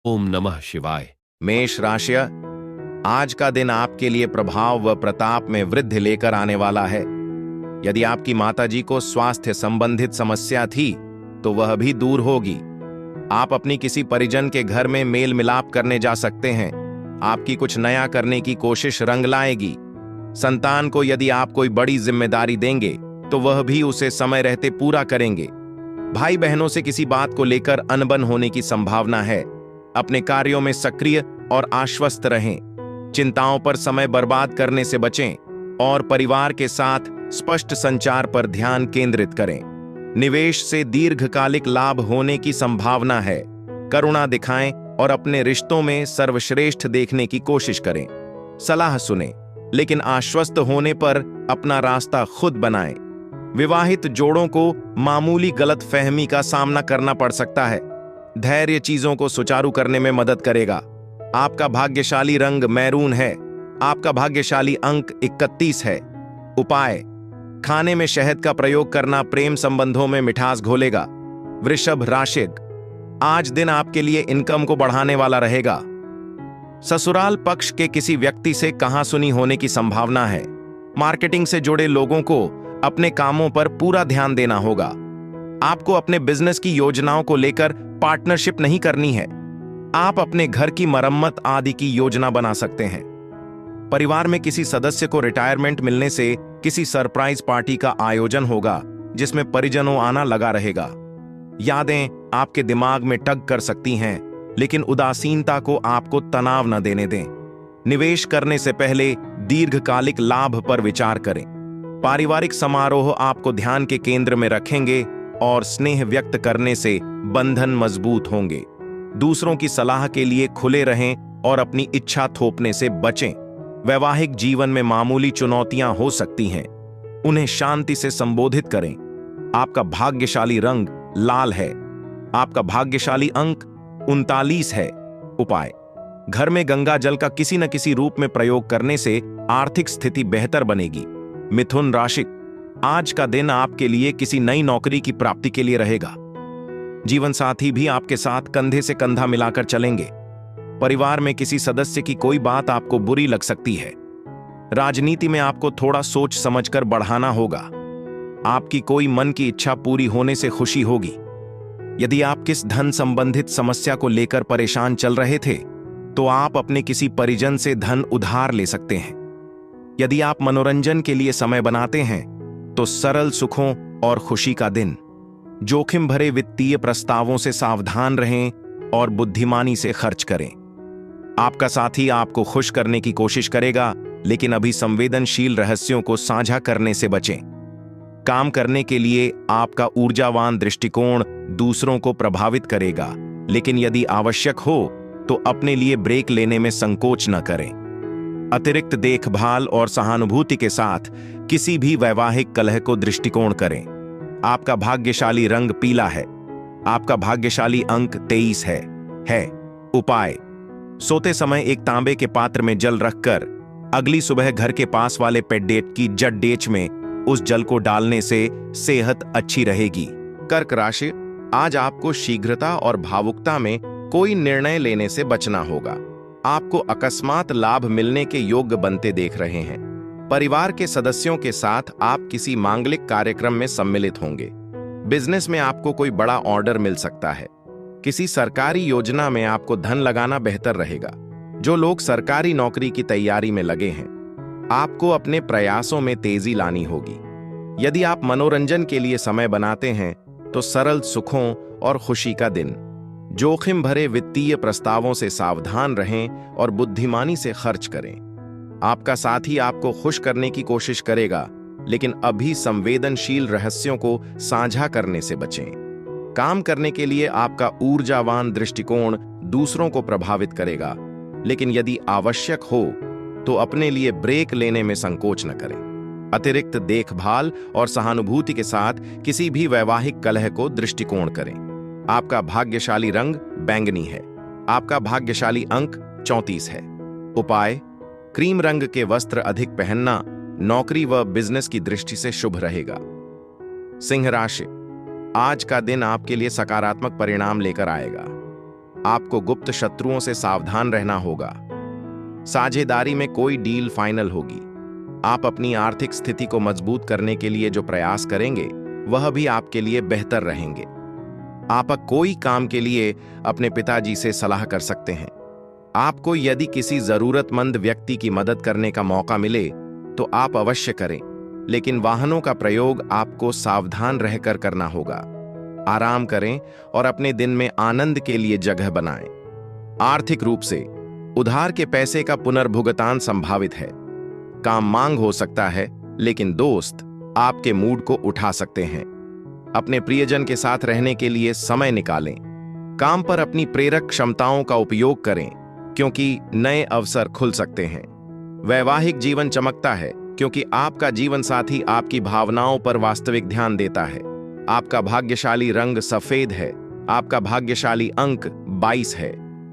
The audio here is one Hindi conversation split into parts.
ओम नमः शिवाय। मेष राशि, आज का दिन आपके लिए प्रभाव व प्रताप में वृद्धि लेकर आने वाला है। यदि आपकी माताजी को स्वास्थ्य संबंधित समस्या थी तो वह भी दूर होगी। आप अपनी किसी परिजन के घर में मेल मिलाप करने जा सकते हैं। आपकी कुछ नया करने की कोशिश रंग लाएगी। संतान को यदि आप कोई बड़ी जिम्मेदारी देंगे तो वह भी उसे समय रहते पूरा करेंगे। भाई बहनों से किसी बात को लेकर अनबन होने की संभावना है। अपने कार्यों में सक्रिय और आश्वस्त रहें। चिंताओं पर समय बर्बाद करने से बचें और परिवार के साथ स्पष्ट संचार पर ध्यान केंद्रित करें। निवेश से दीर्घकालिक लाभ होने की संभावना है। करुणा दिखाएं और अपने रिश्तों में सर्वश्रेष्ठ देखने की कोशिश करें। सलाह सुनें, लेकिन आश्वस्त होने पर अपना रास्ता खुद बनाएं। विवाहित जोड़ों को मामूली गलतफहमी का सामना करना पड़ सकता है। धैर्य चीजों को सुचारू करने में मदद करेगा। आपका भाग्यशाली रंग मैरून है। आपका भाग्यशाली अंक 31 है। उपाय: खाने में शहद का प्रयोग करना प्रेम संबंधों में मिठास घोलेगा। वृषभ राशि, आज दिन आपके लिए इनकम को बढ़ाने वाला रहेगा। ससुराल पक्ष के किसी व्यक्ति से कहासुनी होने की संभावना है। मार्केटिंग से जुड़े लोगों को अपने कामों पर पूरा ध्यान देना होगा। आपको अपने बिजनेस की योजनाओं को लेकर पार्टनरशिप नहीं करनी है। आप अपने घर की मरम्मत आदि की योजना बना सकते हैं। परिवार में किसी सदस्य को रिटायरमेंट मिलने से किसी सरप्राइज पार्टी का आयोजन होगा जिसमें परिजनों आना लगा रहेगा। यादें आपके दिमाग में टग कर सकती हैं, लेकिन उदासीनता को आपको तनाव न देने दें। निवेश करने से पहले दीर्घकालिक लाभ पर विचार करें। पारिवारिक समारोह आपको ध्यान के केंद्र में रखेंगे और स्नेह व्यक्त करने से बंधन मजबूत होंगे। दूसरों की सलाह के लिए खुले रहें और अपनी इच्छा थोपने से बचें। वैवाहिक जीवन में मामूली चुनौतियां हो सकती हैं, उन्हें शांति से संबोधित करें। आपका भाग्यशाली रंग लाल है। आपका भाग्यशाली अंक 39 है। उपाय: घर में गंगा जल का किसी न किसी रूप में प्रयोग करने से आर्थिक स्थिति बेहतर बनेगी। मिथुन राशि, आज का दिन आपके लिए किसी नई नौकरी की प्राप्ति के लिए रहेगा। जीवन साथी भी आपके साथ कंधे से कंधा मिलाकर चलेंगे। परिवार में किसी सदस्य की कोई बात आपको बुरी लग सकती है। राजनीति में आपको थोड़ा सोच समझकर बढ़ाना होगा। आपकी कोई मन की इच्छा पूरी होने से खुशी होगी। यदि आप किस धन संबंधित समस्या को लेकर परेशान चल रहे थे तो आप अपने किसी परिजन से धन उधार ले सकते हैं। यदि आप मनोरंजन के लिए समय बनाते हैं तो सरल सुखों और खुशी का दिन। जोखिम भरे वित्तीय प्रस्तावों से सावधान रहें और बुद्धिमानी से खर्च करें। आपका साथी आपको खुश करने की कोशिश करेगा, लेकिन अभी संवेदनशील रहस्यों को साझा करने से बचें। काम करने के लिए आपका ऊर्जावान दृष्टिकोण दूसरों को प्रभावित करेगा, लेकिन यदि आवश्यक हो तो अपने लिए ब्रेक लेने में संकोच न करें। अतिरिक्त देखभाल और सहानुभूति के साथ किसी भी वैवाहिक कलह को दृष्टिकोण करें। आपका भाग्यशाली रंग पीला है। आपका भाग्यशाली अंक 23 है। उपाय: सोते समय एक तांबे के पात्र में जल रखकर अगली सुबह घर के पास वाले पेड्डेट की जड्डेच में उस जल को डालने से सेहत अच्छी रहेगी। कर्क राशि, आज आपको शीघ्रता और भावुकता में कोई निर्णय लेने से बचना होगा। आपको अकस्मात लाभ मिलने के योग्य बनते देख रहे हैं। परिवार के सदस्यों के साथ आप किसी मांगलिक कार्यक्रम में सम्मिलित होंगे। बिजनेस में आपको कोई बड़ा ऑर्डर मिल सकता है। किसी सरकारी योजना में आपको धन लगाना बेहतर रहेगा। जो लोग सरकारी नौकरी की तैयारी में लगे हैं, आपको अपने प्रयासों में तेजी लानी होगी। यदि आप मनोरंजन के लिए समय बनाते हैं तो सरल सुखों और खुशी का दिन। जोखिम भरे वित्तीय प्रस्तावों से सावधान रहें और बुद्धिमानी से खर्च करें। आपका साथी आपको खुश करने की कोशिश करेगा, लेकिन अभी संवेदनशील रहस्यों को साझा करने से बचें। काम करने के लिए आपका ऊर्जावान दृष्टिकोण दूसरों को प्रभावित करेगा, लेकिन यदि आवश्यक हो तो अपने लिए ब्रेक लेने में संकोच न करें। अतिरिक्त देखभाल और सहानुभूति के साथ किसी भी वैवाहिक कलह को दृष्टिकोण करें। आपका भाग्यशाली रंग बैंगनी है। आपका भाग्यशाली अंक 34 है। उपाय: क्रीम रंग के वस्त्र अधिक पहनना नौकरी व बिजनेस की दृष्टि से शुभ रहेगा। सिंह राशि, आज का दिन आपके लिए सकारात्मक परिणाम लेकर आएगा। आपको गुप्त शत्रुओं से सावधान रहना होगा। साझेदारी में कोई डील फाइनल होगी। आप अपनी आर्थिक स्थिति को मजबूत करने के लिए जो प्रयास करेंगे वह भी आपके लिए बेहतर रहेंगे। आप कोई काम के लिए अपने पिताजी से सलाह कर सकते हैं। आपको यदि किसी जरूरतमंद व्यक्ति की मदद करने का मौका मिले तो आप अवश्य करें, लेकिन वाहनों का प्रयोग आपको सावधान रहकर करना होगा। आराम करें और अपने दिन में आनंद के लिए जगह बनाएं। आर्थिक रूप से उधार के पैसे का पुनर्भुगतान संभावित है। काम मांग हो सकता है, लेकिन दोस्त आपके मूड को उठा सकते हैं। अपने प्रियजन के साथ रहने के लिए समय निकालें। काम पर अपनी प्रेरक क्षमताओं का उपयोग करें, क्योंकि नए अवसर खुल सकते हैं। वैवाहिक जीवन चमकता है, क्योंकि आपका जीवन साथी आपकी भावनाओं पर वास्तविक ध्यान देता है। आपका भाग्यशाली रंग सफेद है। आपका भाग्यशाली अंक 22 है।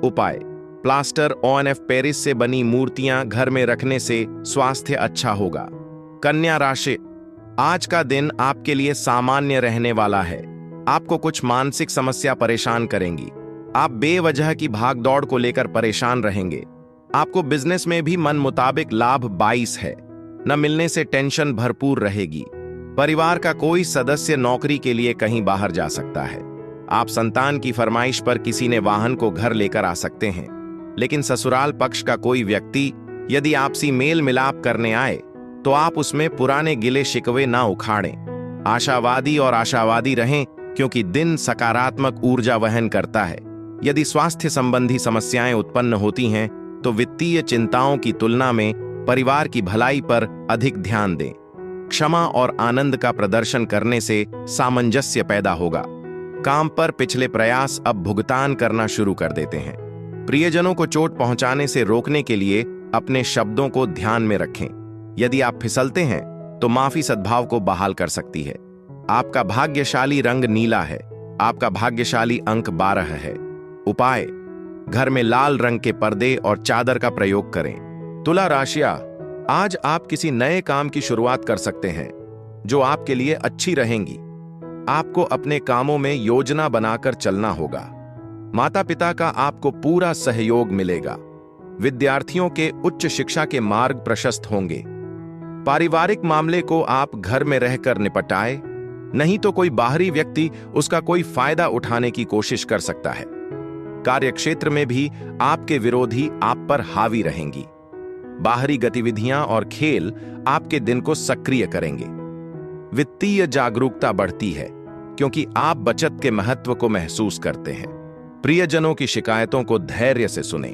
उपाय: प्लास्टर ऑफ पेरिस से बनी मूर्तियां घर में रखने से स्वास्थ्य अच्छा होगा। कन्या राशि, आज का दिन आपके लिए सामान्य रहने वाला है। आपको कुछ मानसिक समस्या परेशान करेंगी। आप बेवजह की भागदौड़ को लेकर परेशान रहेंगे। आपको बिजनेस में भी मन मुताबिक लाभ 22 है। न मिलने से टेंशन भरपूर रहेगी। परिवार का कोई सदस्य नौकरी के लिए कहीं बाहर जा सकता है। आप संतान की फरमाइश पर किसी ने वाहन को घर लेकर आ सकते हैं, लेकिन ससुराल पक्ष का कोई व्यक्ति यदि आपसी मेल मिलाप करने आए तो आप उसमें पुराने गिले शिकवे ना उखाड़ें। आशावादी और आशावादी रहें, क्योंकि दिन सकारात्मक ऊर्जा वहन करता है। यदि स्वास्थ्य संबंधी समस्याएं उत्पन्न होती हैं तो वित्तीय चिंताओं की तुलना में परिवार की भलाई पर अधिक ध्यान दें। क्षमा और आनंद का प्रदर्शन करने से सामंजस्य पैदा होगा। काम पर पिछले प्रयास अब भुगतान करना शुरू कर देते हैं। प्रियजनों को चोट पहुंचाने से रोकने के लिए अपने शब्दों को ध्यान में रखें। यदि आप फिसलते हैं तो माफी सद्भाव को बहाल कर सकती है। आपका भाग्यशाली रंग नीला है। आपका भाग्यशाली अंक 12 है। उपाय: घर में लाल रंग के पर्दे और चादर का प्रयोग करें। तुला राशिया, आज आप किसी नए काम की शुरुआत कर सकते हैं जो आपके लिए अच्छी रहेंगी। आपको अपने कामों में योजना बनाकर चलना होगा। माता पिता का आपको पूरा सहयोग मिलेगा। विद्यार्थियों के उच्च शिक्षा के मार्ग प्रशस्त होंगे। पारिवारिक मामले को आप घर में रहकर निपटाए, नहीं तो कोई बाहरी व्यक्ति उसका कोई फायदा उठाने की कोशिश कर सकता है। कार्यक्षेत्र में भी आपके विरोधी आप पर हावी रहेंगी। बाहरी गतिविधियां और खेल आपके दिन को सक्रिय करेंगे। वित्तीय जागरूकता बढ़ती है, क्योंकि आप बचत के महत्व को महसूस करते हैं। प्रियजनों की शिकायतों को धैर्य से सुनें।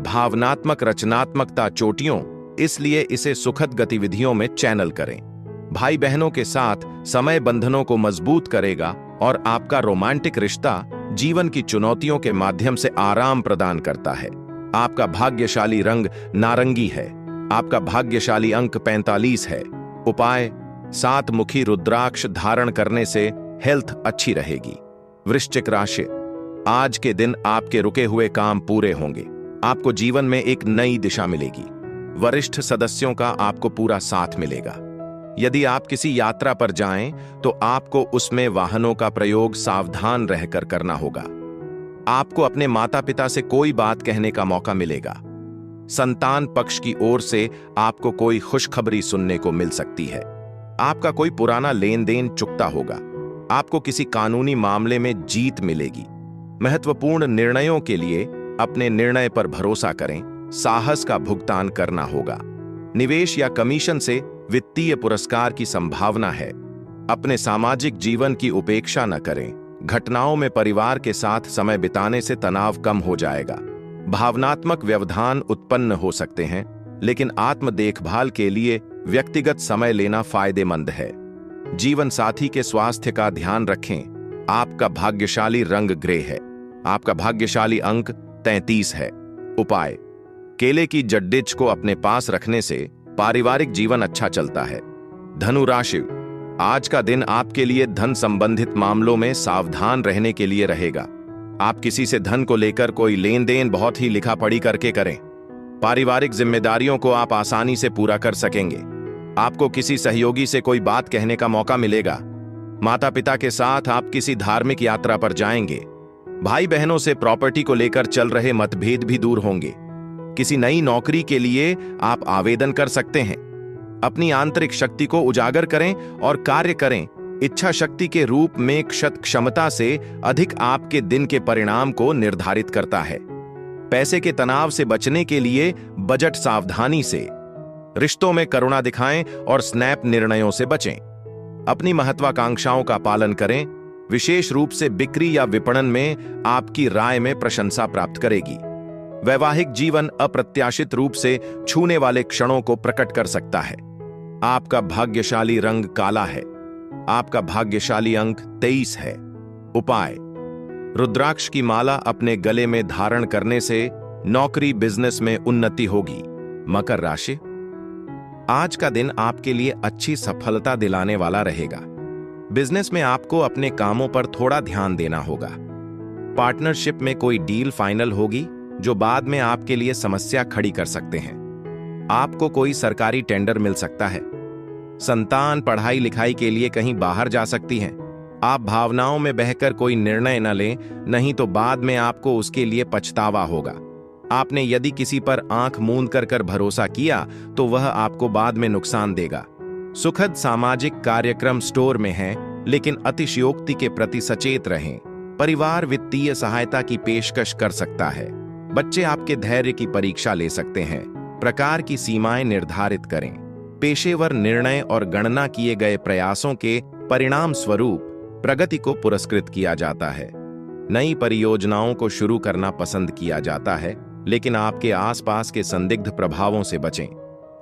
भावनात्मक रचनात्मकता चोटियों, इसलिए इसे सुखद गतिविधियों में चैनल करें। भाई बहनों के साथ समय बंधनों को मजबूत करेगा और आपका रोमांटिक रिश्ता जीवन की चुनौतियों के माध्यम से आराम प्रदान करता है। आपका भाग्यशाली रंग नारंगी है। आपका भाग्यशाली अंक 45 है। उपाय: 7 मुखी रुद्राक्ष धारण करने से हेल्थ अच्छी रहेगी। वृश्चिक राशि, आज के दिन आपके रुके हुए काम पूरे होंगे। आपको जीवन में एक नई दिशा मिलेगी। वरिष्ठ सदस्यों का आपको पूरा साथ मिलेगा। यदि आप किसी यात्रा पर जाएं तो आपको उसमें वाहनों का प्रयोग सावधान रहकर करना होगा। आपको अपने माता पिता से कोई बात कहने का मौका मिलेगा। संतान पक्ष की ओर से आपको कोई खुशखबरी सुनने को मिल सकती है। आपका कोई पुराना लेन देन चुकता होगा। आपको किसी कानूनी मामले में जीत मिलेगी। महत्वपूर्ण निर्णयों के लिए अपने निर्णय पर भरोसा करें। साहस का भुगतान करना होगा। निवेश या कमीशन से वित्तीय पुरस्कार की संभावना है। अपने सामाजिक जीवन की उपेक्षा न करें। घटनाओं में परिवार के साथ समय बिताने से तनाव कम हो जाएगा। भावनात्मक व्यवधान उत्पन्न हो सकते हैं, लेकिन आत्म देखभाल के लिए व्यक्तिगत समय लेना फायदेमंद है। जीवन साथी के स्वास्थ्य का ध्यान रखें। आपका भाग्यशाली रंग ग्रे है। आपका भाग्यशाली अंक 33 है। उपाय: केले की जड्डिच को अपने पास रखने से पारिवारिक जीवन अच्छा चलता है। धनु राशि, आज का दिन आपके लिए धन संबंधित मामलों में सावधान रहने के लिए रहेगा। आप किसी से धन को लेकर कोई लेन देन बहुत ही लिखा पढ़ी करके करें। पारिवारिक जिम्मेदारियों को आप आसानी से पूरा कर सकेंगे। आपको किसी सहयोगी से कोई बात कहने का मौका मिलेगा। माता पिता के साथ आप किसी धार्मिक यात्रा पर जाएंगे। भाई बहनों से प्रॉपर्टी को लेकर चल रहे मतभेद भी दूर होंगे। किसी नई नौकरी के लिए आप आवेदन कर सकते हैं। अपनी आंतरिक शक्ति को उजागर करें और कार्य करें। इच्छा शक्ति के रूप में क्षमता से अधिक आपके दिन के परिणाम को निर्धारित करता है। पैसे के तनाव से बचने के लिए बजट सावधानी से। रिश्तों में करुणा दिखाएं और स्नैप निर्णयों से बचें। अपनी महत्वाकांक्षाओं का पालन करें। विशेष रूप से बिक्री या विपणन में आपकी राय में प्रशंसा प्राप्त करेगी। वैवाहिक जीवन अप्रत्याशित रूप से छूने वाले क्षणों को प्रकट कर सकता है। आपका भाग्यशाली रंग काला है। आपका भाग्यशाली अंक 23 है। उपाय: रुद्राक्ष की माला अपने गले में धारण करने से नौकरी बिजनेस में उन्नति होगी। मकर राशि, आज का दिन आपके लिए अच्छी सफलता दिलाने वाला रहेगा। बिजनेस में आपको अपने कामों पर थोड़ा ध्यान देना होगा। पार्टनरशिप में कोई डील फाइनल होगी जो बाद में आपके लिए समस्या खड़ी कर सकते हैं। आपको कोई सरकारी टेंडर मिल सकता है। संतान पढ़ाई लिखाई के लिए कहीं बाहर जा सकती हैं। आप भावनाओं में बहकर कोई निर्णय न लें, नहीं तो बाद में आपको उसके लिए पछतावा होगा। आपने यदि किसी पर आंख मूंद कर भरोसा किया तो वह आपको बाद में नुकसान देगा। सुखद सामाजिक कार्यक्रम स्टोर में हैं, लेकिन अतिशयोक्ति के प्रति सचेत रहें। परिवार वित्तीय सहायता की पेशकश कर सकता है। बच्चे आपके धैर्य की परीक्षा ले सकते हैं। प्रकार की सीमाएं निर्धारित करें। पेशेवर निर्णय और गणना किए गए प्रयासों के परिणाम स्वरूप प्रगति को पुरस्कृत किया जाता है। नई परियोजनाओं को शुरू करना पसंद किया जाता है, लेकिन आपके आसपास के संदिग्ध प्रभावों से बचें।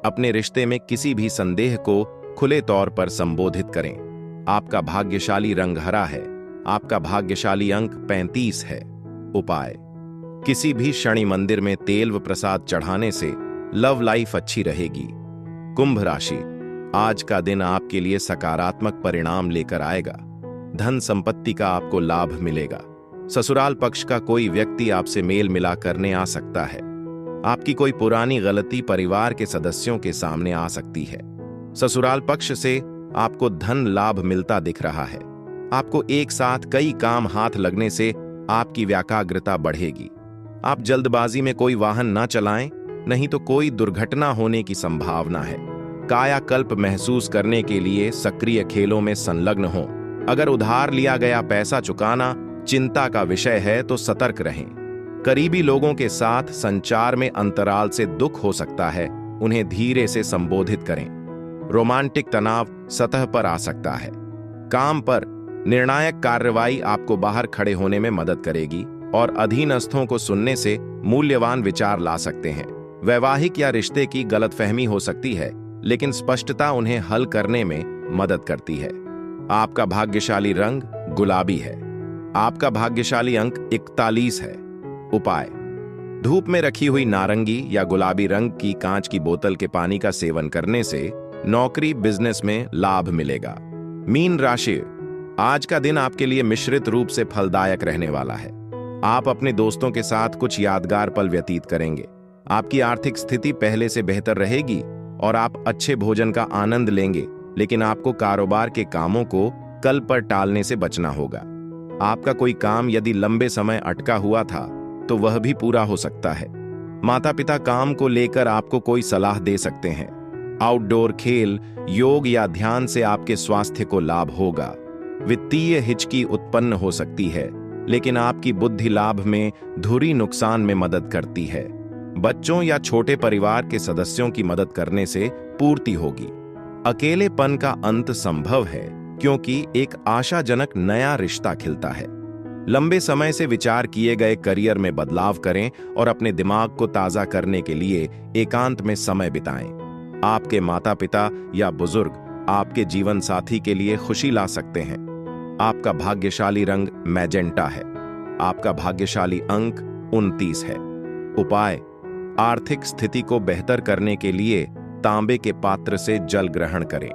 अपने रिश्ते में किसी भी संदेह को खुले तौर पर संबोधित करें। आपका भाग्यशाली रंग हरा है। आपका भाग्यशाली अंक 35 है। उपाय: किसी भी शनि मंदिर में तेल व प्रसाद चढ़ाने से लव लाइफ अच्छी रहेगी। कुंभ राशि, आज का दिन आपके लिए सकारात्मक परिणाम लेकर आएगा। धन संपत्ति का आपको लाभ मिलेगा। ससुराल पक्ष का कोई व्यक्ति आपसे मेल मिला करने आ सकता है। आपकी कोई पुरानी गलती परिवार के सदस्यों के सामने आ सकती है। ससुराल पक्ष से आपको धन लाभ मिलता दिख रहा है। आपको एक साथ कई काम हाथ लगने से आपकी व्याकाग्रता बढ़ेगी। आप जल्दबाजी में कोई वाहन न चलाएं, नहीं तो कोई दुर्घटना होने की संभावना है। कायाकल्प महसूस करने के लिए सक्रिय खेलों में संलग्न हों। अगर उधार लिया गया पैसा चुकाना चिंता का विषय है तो सतर्क रहें। करीबी लोगों के साथ संचार में अंतराल से दुख हो सकता है, उन्हें धीरे से संबोधित करें। रोमांटिक तनाव सतह पर आ सकता है। काम पर निर्णायक कार्रवाई आपको बाहर खड़े होने में मदद करेगी और अधीनस्थों को सुनने से मूल्यवान विचार ला सकते हैं। वैवाहिक या रिश्ते की गलतफहमी हो सकती है, लेकिन स्पष्टता उन्हें हल करने में मदद करती है। आपका भाग्यशाली रंग गुलाबी है। आपका भाग्यशाली अंक 41 है। उपाय: धूप में रखी हुई नारंगी या गुलाबी रंग की कांच की बोतल के पानी का सेवन करने से नौकरी बिजनेस में लाभ मिलेगा। मीन राशि, आज का दिन आपके लिए मिश्रित रूप से फलदायक रहने वाला है। आप अपने दोस्तों के साथ कुछ यादगार पल व्यतीत करेंगे। आपकी आर्थिक स्थिति पहले से बेहतर रहेगी और आप अच्छे भोजन का आनंद लेंगे, लेकिन आपको कारोबार के कामों को कल पर टालने से बचना होगा। आपका कोई काम यदि लंबे समय अटका हुआ था तो वह भी पूरा हो सकता है। माता पिता काम को लेकर आपको कोई सलाह दे सकते हैं। आउटडोर खेल, योग या ध्यान से आपके स्वास्थ्य को लाभ होगा। वित्तीय हिचकी उत्पन्न हो सकती है, लेकिन आपकी बुद्धि लाभ में धुरी नुकसान में मदद करती है। बच्चों या छोटे परिवार के सदस्यों की मदद करने से पूर्ति होगी। अकेलेपन का अंत संभव है, क्योंकि एक आशाजनक नया रिश्ता खिलता है। लंबे समय से विचार किए गए करियर में बदलाव करें और अपने दिमाग को ताजा करने के लिए एकांत में समय बिताएं। आपके माता पिता या बुजुर्ग आपके जीवन साथी के लिए खुशी ला सकते हैं। आपका भाग्यशाली रंग मैजेंटा है। आपका भाग्यशाली अंक 29 है। उपाय: आर्थिक स्थिति को बेहतर करने के लिए तांबे के पात्र से जल ग्रहण करें।